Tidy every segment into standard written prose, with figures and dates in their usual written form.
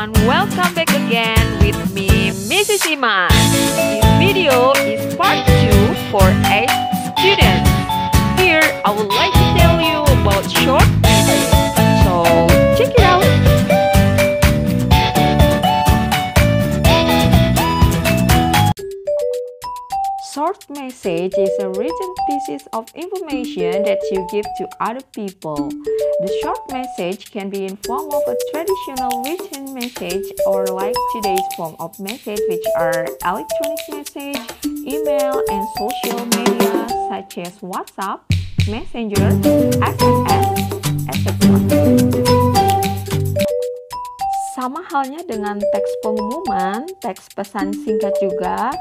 everyone, welcome back again with me, Mrs. Iman. This video is part 2 for 8 students. Here, I would like to tell you about short essays. So, check it out. Short message is a written piece of information that you give to other people. The short message can be in form of a traditional written message or like today's form of message, which are electronic message, email, and social media such as WhatsApp, Messenger, SMS, etc. Sama halnya dengan teks pengumuman, teks pesan singkat juga.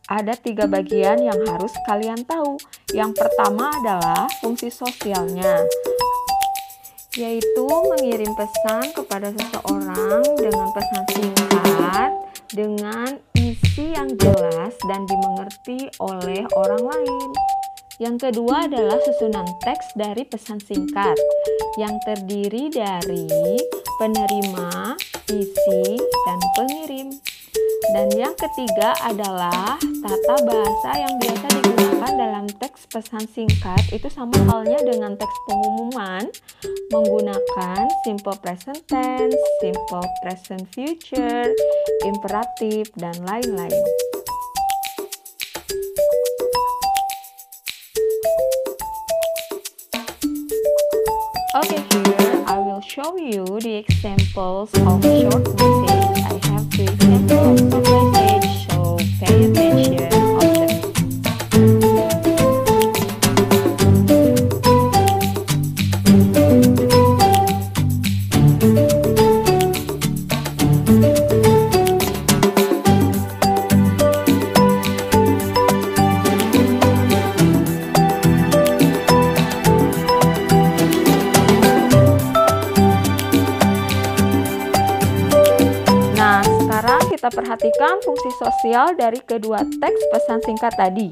Ada 3 bagian yang harus kalian tahu. Yang pertama adalah fungsi sosialnya, yaitu mengirim pesan kepada seseorang dengan pesan singkat dengan isi yang jelas dan dimengerti oleh orang lain. Yang kedua adalah susunan teks dari pesan singkat yang terdiri dari penerima, isi, dan pengirim. Dan yang ketiga adalah tata bahasa yang biasa digunakan dalam teks pesan singkat. Itu sama halnya dengan teks pengumuman, menggunakan simple present tense, simple present future, imperatif, dan lain-lain. Okay, here I will show you the examples of short message. I have 2 examples of message, so pay attention on them. Kita perhatikan fungsi sosial dari kedua teks pesan singkat tadi.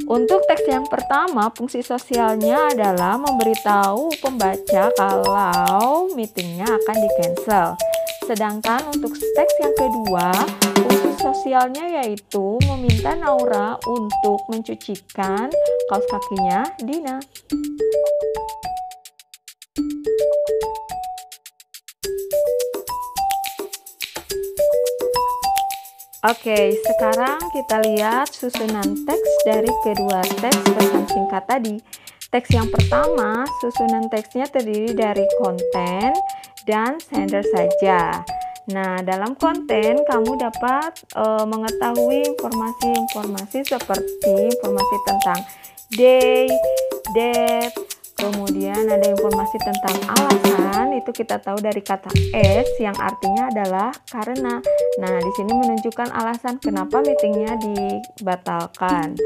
Untuk teks yang pertama, fungsi sosialnya adalah memberitahu pembaca kalau meetingnya akan di-cancel. Sedangkan untuk teks yang kedua, fungsi sosialnya yaitu meminta Naura untuk mencucikan kaos kakinya Dina. Oke, sekarang kita lihat susunan teks dari kedua teks pesan singkat tadi. Teks yang pertama, susunan teksnya terdiri dari konten dan sender saja. Nah, dalam konten kamu dapat mengetahui informasi-informasi seperti informasi tentang day, date, kemudian ada informasi tentang alasan, itu kita tahu dari kata as yang artinya adalah karena. Nah, di sini menunjukkan alasan kenapa meetingnya dibatalkan.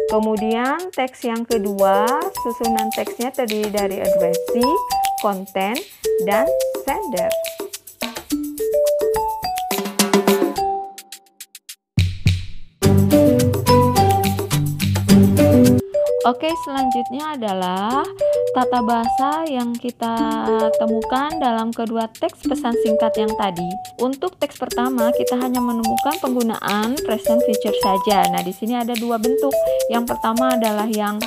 Kemudian teks yang kedua, susunan teksnya terdiri dari addressee, konten, dan sender. Oke, selanjutnya adalah tata bahasa yang kita temukan dalam kedua teks pesan singkat yang tadi. Untuk teks pertama, kita hanya menemukan penggunaan present future saja. Nah, di sini ada 2 bentuk. Yang pertama adalah yang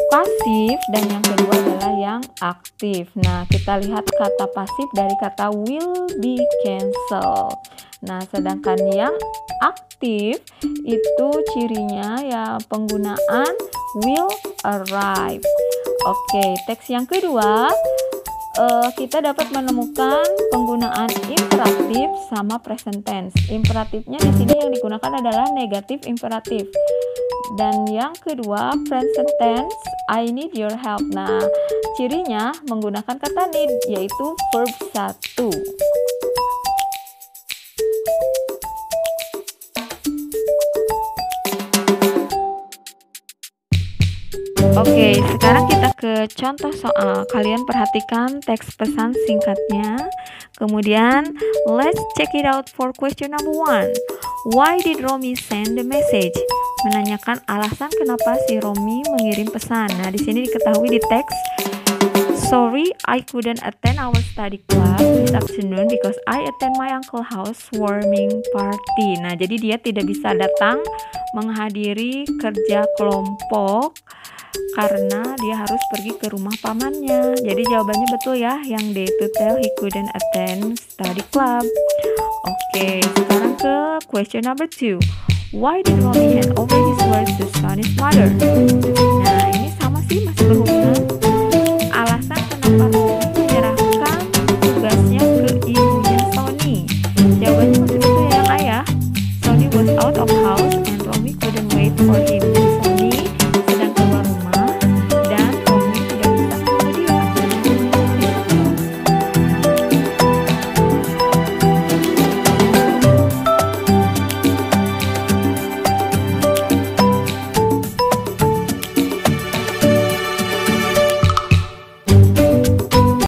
pasif dan yang kedua adalah yang aktif. Nah, kita lihat kata pasif dari kata will be cancelled. Nah, sedangkan yang aktif itu cirinya ya penggunaan will arrive. Oke, teks yang kedua kita dapat menemukan penggunaan imperatif sama present tense. Imperatifnya di sini yang digunakan adalah negatif imperatif. Dan yang kedua present tense, I need your help. Nah, cirinya menggunakan kata need yaitu verb 1. Oke, sekarang kita ke contoh soal. Kalian perhatikan teks pesan singkatnya. Kemudian, let's check it out for question number 1. Why did Romi send the message? Menanyakan alasan kenapa si Romi mengirim pesan. Nah, di sini diketahui di teks Sorry, I couldn't attend our study club this afternoon because I attend my uncle's housewarming party. Nah, jadi dia tidak bisa datang menghadiri kerja kelompok karena dia harus pergi ke rumah pamannya. Jadi jawabannya betul ya, yang D itu tell he couldn't attend study club. Oke, sekarang ke question number 2. Why did Romy hand over his words to Sonny's mother? Nah, ini sama sih, masih berhubungan.